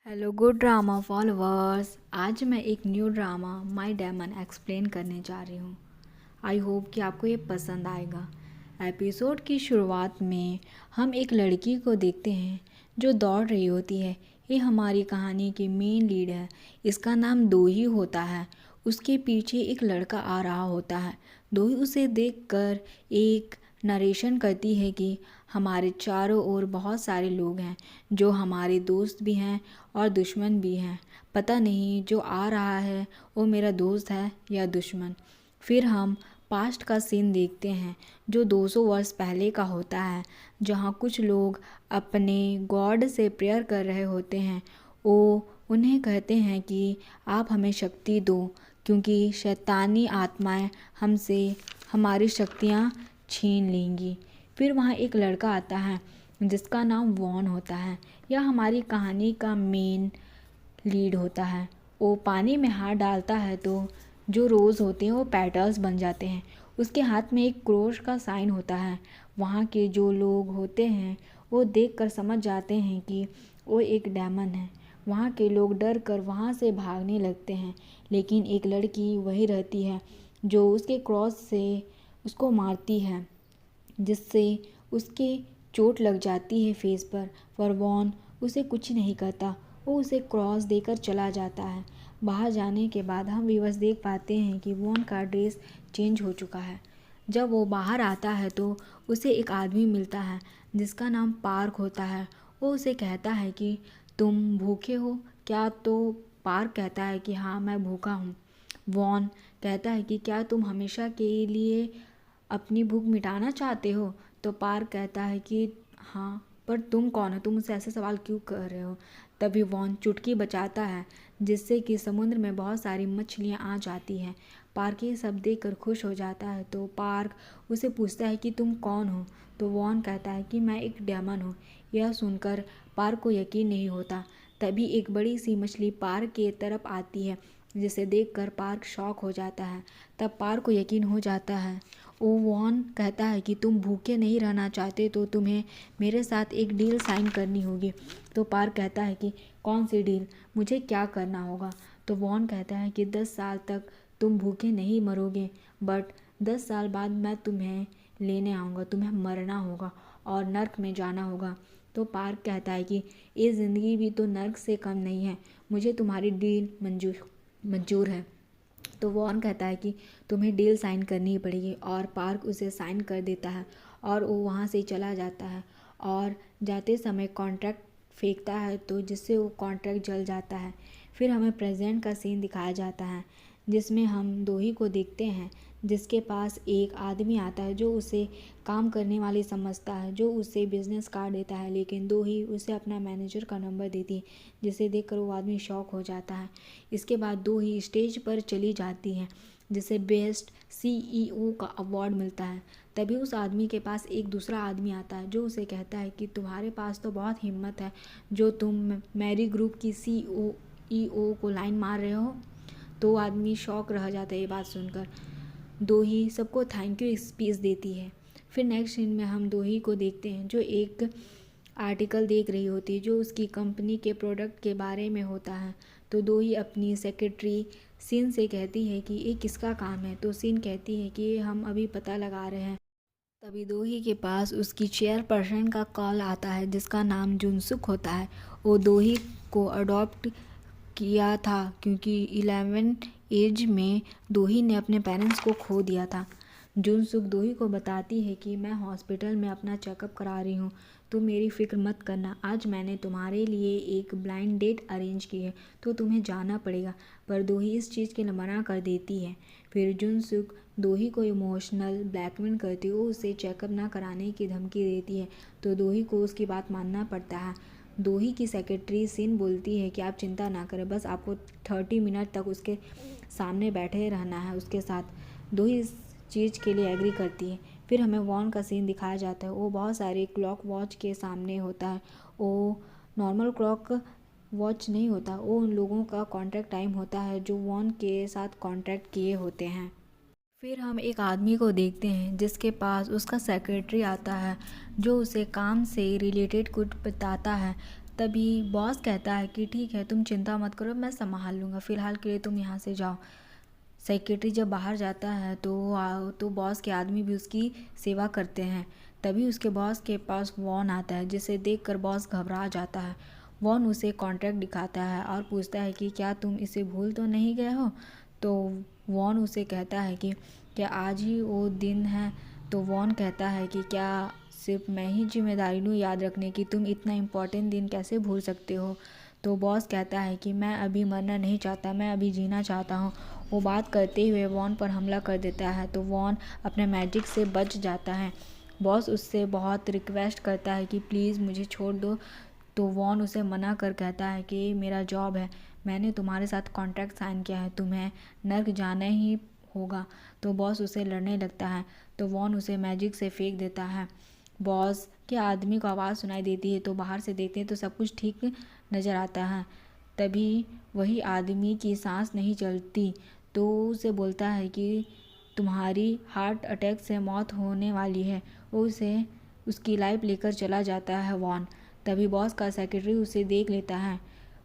Hello good drama followers. आज मैं एक new drama My Demon explain करने जा रही हूँ। आई होप कि आपको ये पसंद आएगा। एपिसोड की शुरुआत में हम एक लड़की को देखते हैं जो दौड़ रही होती है। ये हमारी कहानी की मेन लीड है। इसका नाम दोही होता है। उसके पीछे एक लड़का आ रहा होता है। दोही उसे देखकर एक नरेशन करती है कि हमारे चारों ओर बहुत सारे लोग हैं जो हमारे दोस्त भी हैं और दुश्मन भी हैं। पता नहीं जो आ रहा है वो मेरा दोस्त है या दुश्मन। फिर हम पास्ट का सीन देखते हैं जो 200 वर्ष पहले का होता है, जहाँ कुछ लोग अपने गॉड से प्रेयर कर रहे होते हैं। वो उन्हें कहते हैं कि आप हमें शक्ति दो, क्योंकि शैतानी आत्माएं हमसे हमारी शक्तियाँ छीन लेंगी। फिर वहाँ एक लड़का आता है जिसका नाम वॉन होता है। यह हमारी कहानी का मेन लीड होता है। वो पानी में हाथ डालता है तो जो रोज़ होते हैं वो पेटल्स बन जाते हैं। उसके हाथ में एक क्रॉस का साइन होता है। वहाँ के जो लोग होते हैं वो देखकर समझ जाते हैं कि वो एक डेमन है। वहाँ के लोग डर कर वहाँ से भागने लगते हैं, लेकिन एक लड़की वही रहती है जो उसके क्रॉस से उसको मारती है, जिससे उसके चोट लग जाती है फेस पर वॉन उसे कुछ नहीं करता। वो उसे क्रॉस देकर चला जाता है। बाहर जाने के बाद हम व्यूअर्स देख पाते हैं कि वॉन का ड्रेस चेंज हो चुका है। जब वो बाहर आता है तो उसे एक आदमी मिलता है जिसका नाम पार्क होता है। वो उसे कहता है कि तुम भूखे हो क्या? तो पार्क कहता है कि हाँ, मैं भूखा हूँ। वॉन कहता है कि क्या तुम हमेशा के लिए अपनी भूख मिटाना चाहते हो? तो पार्क कहता है कि हाँ, पर तुम कौन हो? तुम मुझसे ऐसे सवाल क्यों कर रहे हो? तभी वॉन चुटकी बजाता है जिससे कि समुद्र में बहुत सारी मछलियाँ आ जाती हैं। पार्क ये सब देखकर खुश हो जाता है। तो पार्क उसे पूछता है कि तुम कौन हो? तो वॉन कहता है कि मैं एक डेमन हूँ। यह सुनकर पार्क को यकीन नहीं होता। तभी एक बड़ी सी मछली पार्क के तरफ आती है, जिसे देखकर पार्क शॉक हो जाता है। तब पार्क को यकीन हो जाता है। वॉन कहता है कि तुम भूखे नहीं रहना चाहते तो तुम्हें मेरे साथ एक डील साइन करनी होगी। तो पार्क कहता है कि कौन सी डील? मुझे क्या करना होगा? तो वॉन कहता है कि 10 साल तक तुम भूखे नहीं मरोगे, बट 10 साल बाद मैं तुम्हें लेने आऊँगा। तुम्हें मरना होगा और नर्क में जाना होगा। तो पार्क कहता है कि ये ज़िंदगी भी तो नर्क से कम नहीं है। मुझे तुम्हारी डील मंजूर है। तो वॉन कहता है कि तुम्हें डील साइन करनी पड़ेगी, और पार्क उसे साइन कर देता है और वो वहाँ से चला जाता है। और जाते समय कॉन्ट्रैक्ट फेंकता है तो जिससे वो कॉन्ट्रैक्ट जल जाता है। फिर हमें प्रेजेंट का सीन दिखाया जाता है जिसमें हम दोही को देखते हैं, जिसके पास एक आदमी आता है जो उसे काम करने वाली समझता है, जो उसे बिजनेस कार्ड देता है, लेकिन दोही उसे अपना मैनेजर का नंबर देती है, जिसे देखकर वो आदमी शॉक हो जाता है। इसके बाद दोही स्टेज पर चली जाती है, जिसे बेस्ट सीईओ का अवार्ड मिलता है। तभी उस आदमी के पास एक दूसरा आदमी आता है जो उसे कहता है कि तुम्हारे पास तो बहुत हिम्मत है, जो तुम मैरी ग्रुप की सीईओ को लाइन मार रहे हो। तो आदमी शॉक रह जाता है ये बात सुनकर। दोही सबको थैंक यू स्पीच देती है। फिर नेक्स्ट सीन में हम दोही को देखते हैं जो एक आर्टिकल देख रही होती है जो उसकी कंपनी के प्रोडक्ट के बारे में होता है। तो दोही अपनी सेक्रेटरी सीन से कहती है कि ये किसका काम है? तो सीन कहती है कि ये हम अभी पता लगा रहे हैं। तभी दोही के पास उसकी चेयरपर्सन का कॉल आता है जिसका नाम जुनसुक होता है। वो दोही को अडॉप्ट किया था क्योंकि 11 एज में दोही ने अपने पेरेंट्स को खो दिया था। जुनसुक दोही को बताती है कि मैं हॉस्पिटल में अपना चेकअप करा रही हूँ, तो मेरी फ़िक्र मत करना। आज मैंने तुम्हारे लिए एक ब्लाइंड डेट अरेंज की है, तो तुम्हें जाना पड़ेगा। पर दोही इस चीज़ के लिए मना कर देती है। फिर जुनसुक दोही को इमोशनल ब्लैकमेल करती है। वो उसे चेकअप ना कराने की धमकी देती है, तो दोही को उसकी बात मानना पड़ता है। दोही की सेक्रेटरी सिन बोलती है कि आप चिंता ना करें, बस आपको 30 मिनट तक उसके सामने बैठे रहना है उसके साथ। दोही इस चीज़ के लिए एग्री करती है। फिर हमें वॉन का सीन दिखाया जाता है। वो बहुत सारे क्लॉक वॉच के सामने होता है। वो नॉर्मल क्लॉक वॉच नहीं होता, वो उन लोगों का कॉन्ट्रैक्ट टाइम होता है जो वॉन के साथ कॉन्ट्रैक्ट किए होते हैं। फिर हम एक आदमी को देखते हैं जिसके पास उसका सेक्रेटरी आता है जो उसे काम से रिलेटेड कुछ बताता है। तभी बॉस कहता है कि ठीक है, तुम चिंता मत करो, मैं संभाल लूँगा, फ़िलहाल के लिए तुम यहाँ से जाओ। सेक्रेटरी जब बाहर जाता है तो बॉस के आदमी भी उसकी सेवा करते हैं। तभी उसके बॉस के पास वॉन आता है, जिसे देखकर बॉस घबरा जाता है। वॉन उसे कॉन्ट्रैक्ट दिखाता है और पूछता है कि क्या तुम इसे भूल तो नहीं गए हो। तो वॉन उसे कहता है कि क्या आज ही वो दिन है। तो वॉन कहता है कि क्या सिर्फ मैं ही जिम्मेदारी लूँ याद रखने की, तुम इतना इम्पोर्टेंट दिन कैसे भूल सकते हो। तो बॉस कहता है कि मैं अभी मरना नहीं चाहता, मैं अभी जीना चाहता हूँ। वो बात करते हुए वॉन पर हमला कर देता है तो वॉन अपने मैजिक से बच जाता है। बॉस उससे बहुत रिक्वेस्ट करता है कि प्लीज़ मुझे छोड़ दो। तो वॉन उसे मना कर कहता है कि मेरा जॉब है, मैंने तुम्हारे साथ कॉन्ट्रैक्ट साइन किया है, तुम्हें नर्क जाना ही होगा। तो बॉस उसे लड़ने लगता है तो वॉन उसे मैजिक से फेंक देता है। बॉस के आदमी को आवाज़ सुनाई देती है तो बाहर से देखते हैं तो सब कुछ ठीक नज़र आता है। तभी वही आदमी की सांस नहीं चलती तो उसे बोलता है कि तुम्हारी हार्ट अटैक से मौत होने वाली है। वो उसे उसकी लाइफ लेकर चला जाता है वॉन। तभी बॉस का सेक्रेटरी उसे देख लेता है।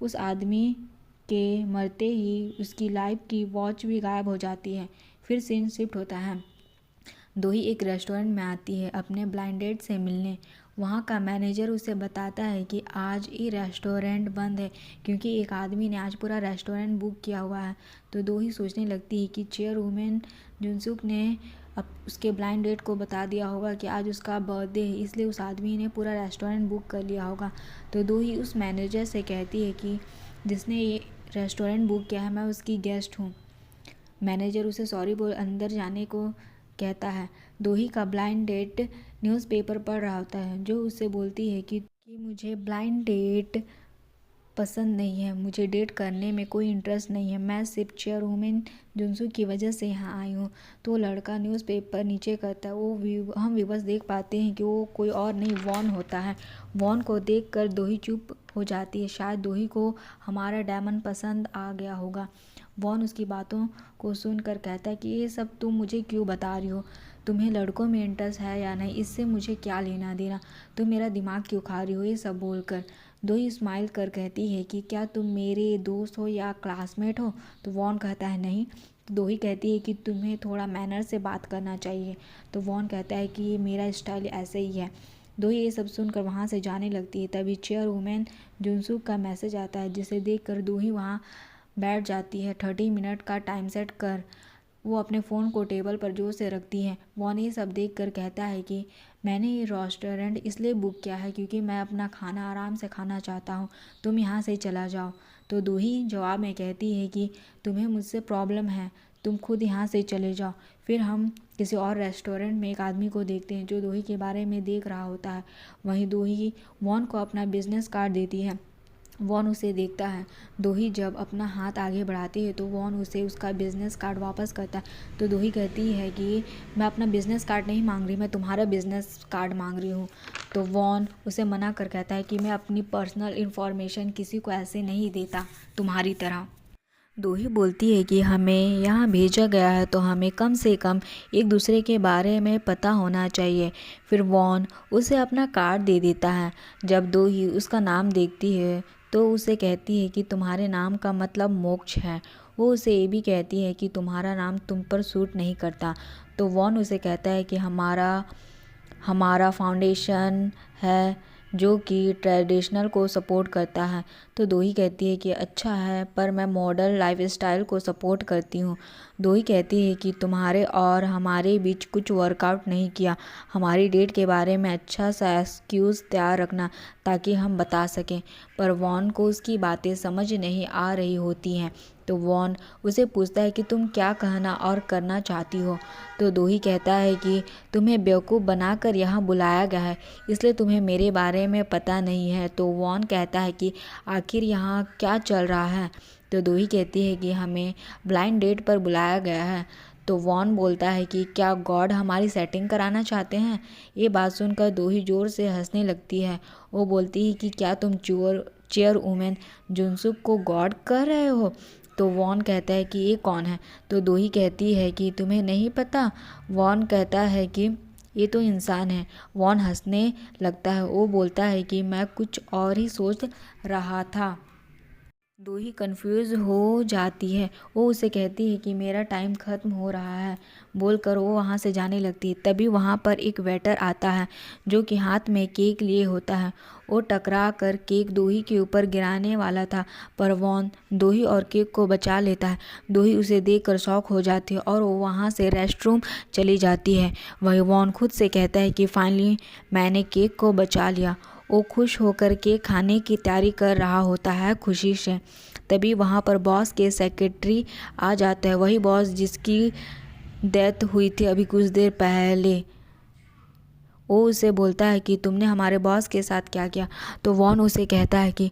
उस आदमी के मरते ही उसकी लाइफ की वॉच भी गायब हो जाती है। फिर सीन शिफ्ट होता है। दोही एक रेस्टोरेंट में आती है अपने ब्लाइंड डेट से मिलने। वहाँ का मैनेजर उसे बताता है कि आज ये रेस्टोरेंट बंद है क्योंकि एक आदमी ने आज पूरा रेस्टोरेंट बुक किया हुआ है। तो दोही सोचने लगती है कि चेयरवुमैन जुनसुक ने अब उसके ब्लाइंड डेट को बता दिया होगा कि आज उसका बर्थडे है, इसलिए उस आदमी ने पूरा रेस्टोरेंट बुक कर लिया होगा। तो दोही उस मैनेजर से कहती है कि जिसने ये रेस्टोरेंट बुक किया है मैं उसकी गेस्ट हूँ। मैनेजर उसे सॉरी बोल अंदर जाने को कहता है। दोही का ब्लाइंड डेट न्यूज़पेपर पढ़ रहा होता है जो उससे बोलती है कि मुझे ब्लाइंड डेट पसंद नहीं है, मुझे डेट करने में कोई इंटरेस्ट नहीं है, मैं सिर्फ चेयरवुमैन जुनसू की वजह से यहाँ आई हूँ। तो लड़का न्यूज़पेपर नीचे करता है। हम व्यूअर्स देख पाते हैं कि वो कोई और नहीं वॉन होता है। वॉन को देखकर दोही चुप हो जाती है। शायद दोही को हमारा डायमंड पसंद आ गया होगा। वॉन उसकी बातों को सुनकर कहता है कि ये सब तुम मुझे क्यों बता रही हो, तुम्हें लड़कों में इंटरेस्ट है या नहीं, इससे मुझे क्या लेना देना, तुम मेरा दिमाग क्यों खा रही हो। ये सब बोलकर दोही स्माइल कर कहती है कि क्या तुम मेरे दोस्त हो या क्लासमेट हो। तो वॉन कहता है नहीं। तो दोही कहती है कि तुम्हें थोड़ा मैनर से बात करना चाहिए। तो वॉन कहता है कि ये मेरा स्टाइल ऐसे ही है। दोही ये सब सुनकर वहाँ से जाने लगती है। तभी चेयरवुमैन जुनसुक का मैसेज आता है जिसे देखकर दोही वहाँ बैठ जाती है। 30 मिनट का टाइम सेट कर। वो अपने फ़ोन को टेबल पर जोर से रखती है। वॉन ये सब देख कर कहता है कि मैंने ये रेस्टोरेंट इसलिए बुक किया है क्योंकि मैं अपना खाना आराम से खाना चाहता हूँ, तुम यहाँ से चला जाओ। तो दोही जवाब में कहती है कि तुम्हें मुझसे प्रॉब्लम है, तुम खुद यहाँ से चले जाओ। फिर हम किसी और रेस्टोरेंट में एक आदमी को देखते हैं जो दोही के बारे में देख रहा होता है। वहीं दोही वॉन को अपना बिजनेस कार्ड देती है। वॉन उसे देखता है। दोही जब अपना हाथ आगे बढ़ाती है तो वॉन उसे उसका बिजनेस कार्ड वापस करता है। तो दोही कहती है कि मैं अपना बिजनेस कार्ड नहीं मांग रही, मैं तुम्हारा बिजनेस कार्ड मांग रही हूँ। तो वॉन उसे मना कर कहता है कि मैं अपनी पर्सनल इन्फॉर्मेशन किसी को ऐसे नहीं देता तुम्हारी तरह। दोही बोलती है कि हमें यहाँ भेजा गया है तो हमें कम से कम एक दूसरे के बारे में पता होना चाहिए। फिर वॉन उसे अपना कार्ड दे देता है। जब दोही उसका नाम देखती है तो उसे कहती है कि तुम्हारे नाम का मतलब मोक्ष है। वो उसे ये भी कहती है कि तुम्हारा नाम तुम पर सूट नहीं करता। तो वॉन उसे कहता है कि हमारा फाउंडेशन है जो कि ट्रेडिशनल को सपोर्ट करता है। तो दोही कहती है कि अच्छा है, पर मैं मॉडर्न लाइफस्टाइल को सपोर्ट करती हूँ। दोही कहती है कि तुम्हारे और हमारे बीच कुछ वर्कआउट नहीं किया, हमारी डेट के बारे में अच्छा सा एक्सक्यूज़ तैयार रखना ताकि हम बता सकें। पर वॉन को उसकी बातें समझ नहीं आ रही होती हैं। तो वॉन उसे पूछता है कि तुम क्या कहना और करना चाहती हो। तो दोही कहता है कि तुम्हें बेवकूफ़ बनाकर यहाँ बुलाया गया है, इसलिए तुम्हें मेरे बारे में पता नहीं है। तो वॉन कहता है कि आखिर यहाँ क्या चल रहा है। तो दोही कहती है कि हमें ब्लाइंड डेट पर बुलाया गया है। तो वॉन बोलता है कि क्या गॉड हमारी सेटिंग कराना चाहते हैं। ये बात सुनकर दोही ज़ोर से हंसने लगती है। वो बोलती है कि क्या तुम चेयरवुमैन जुनसुक को गॉड कह रहे हो। तो वॉन कहता है कि ये कौन है। तो दोही कहती है कि तुम्हें नहीं पता। वॉन कहता है कि ये तो इंसान है। वॉन हंसने लगता है। वो बोलता है कि मैं कुछ और ही सोच रहा था। दूही कंफ्यूज हो जाती है। वो उसे कहती है कि मेरा टाइम ख़त्म हो रहा है बोलकर वो वहाँ से जाने लगती है। तभी वहाँ पर एक वेटर आता है जो कि हाथ में केक लिए होता है। वो टकरा कर केक दूही के ऊपर गिराने वाला था, पर वॉन दूही और केक को बचा लेता है। दूही उसे देखकर शॉक हो जाती है और वो वहाँ से रेस्टरूम चली जाती है। वही वॉन खुद से कहता है कि फाइनली मैंने केक को बचा लिया। वो खुश होकर के खाने की तैयारी कर रहा होता है खुशी से। तभी वहाँ पर बॉस के सेक्रेटरी आ जाता है, वही बॉस जिसकी डेथ हुई थी अभी कुछ देर पहले। वो उसे बोलता है कि तुमने हमारे बॉस के साथ क्या किया। तो वॉन उसे कहता है कि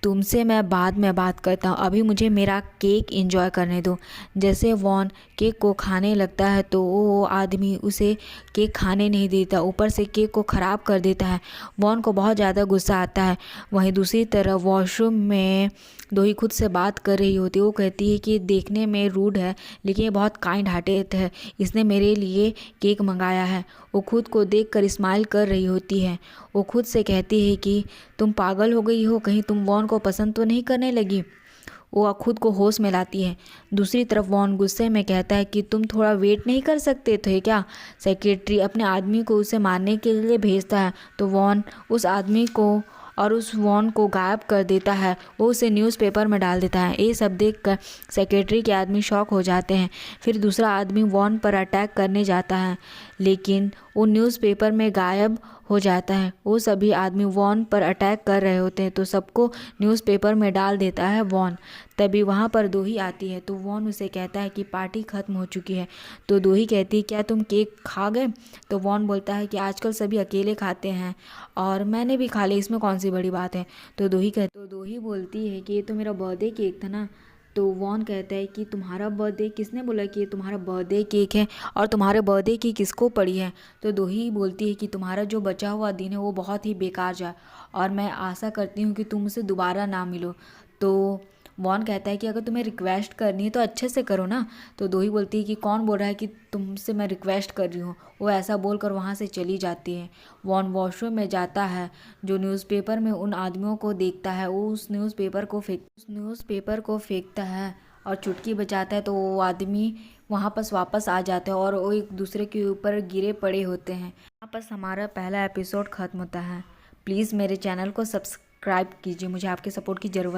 तुमसे मैं बाद में बात करता हूँ, अभी मुझे मेरा केक एंजॉय करने दो। जैसे वॉन केक को खाने लगता है तो वो आदमी उसे केक खाने नहीं देता, ऊपर से केक को ख़राब कर देता है। वॉन को बहुत ज़्यादा गुस्सा आता है। वहीं दूसरी तरफ वॉशरूम में दोही खुद से बात कर रही होती है। वो कहती है कि देखने में रूड है लेकिन ये बहुत काइंड हार्टेड है, इसने मेरे लिए केक मंगाया है। वो खुद को देखकर स्माइल कर रही होती है। वो खुद से कहती है कि तुम पागल हो गई हो, कहीं तुम वॉन को पसंद तो नहीं करने लगी। वो खुद को होश में लाती है। दूसरी तरफ वॉन गुस्से में कहता है कि तुम थोड़ा वेट नहीं कर सकते थे क्या। सेक्रेटरी अपने आदमी को उसे मारने के लिए भेजता है तो वॉन उस आदमी को और उस वॉन को गायब कर देता है। वो उसे न्यूज़पेपर में डाल देता है। ये सब देखकर सेक्रेटरी के आदमी शॉक हो जाते हैं। फिर दूसरा आदमी वॉन पर अटैक करने जाता है लेकिन वो न्यूज़पेपर में गायब हो जाता है। वो सभी आदमी वॉन पर अटैक कर रहे होते हैं तो सबको न्यूज़पेपर में डाल देता है वॉन। तभी वहाँ पर दोही आती है तो वॉन उसे कहता है कि पार्टी ख़त्म हो चुकी है। तो दोही कहती है क्या तुम केक खा गए। तो वॉन बोलता है कि आजकल सभी अकेले खाते हैं और मैंने भी खा लिया, इसमें कौन सी बड़ी बात है। तो दोही बोलती है कि ये तो मेरा बर्थडे केक था ना। तो वॉन कहता है कि तुम्हारा बर्थडे, किसने बोला कि ये तुम्हारा बर्थडे केक है और तुम्हारे बर्थडे की किसको पड़ी है। तो दोही बोलती है कि तुम्हारा जो बचा हुआ दिन है वो बहुत ही बेकार जाए और मैं आशा करती हूँ कि तुम मुझसे दोबारा ना मिलो। तो वॉन कहता है कि अगर तुम्हें रिक्वेस्ट करनी है तो अच्छे से करो ना। तो दोही बोलती है कि कौन बोल रहा है कि तुमसे मैं रिक्वेस्ट कर रही हूँ। वो ऐसा बोलकर वहाँ से चली जाती है। वॉन वॉशरूम में जाता है, जो न्यूज़पेपर में उन आदमियों को देखता है वो उस न्यूज़पेपर को फेंकता है और चुटकी बजाता है तो वो आदमी वहाँ पर वापस आ जाते हैं और वो एक दूसरे के ऊपर गिरे पड़े होते हैं। यहाँ पर हमारा पहला एपिसोड ख़त्म होता है। प्लीज़ मेरे चैनल को सब्सक्राइब कीजिए, मुझे आपके सपोर्ट की ज़रूरत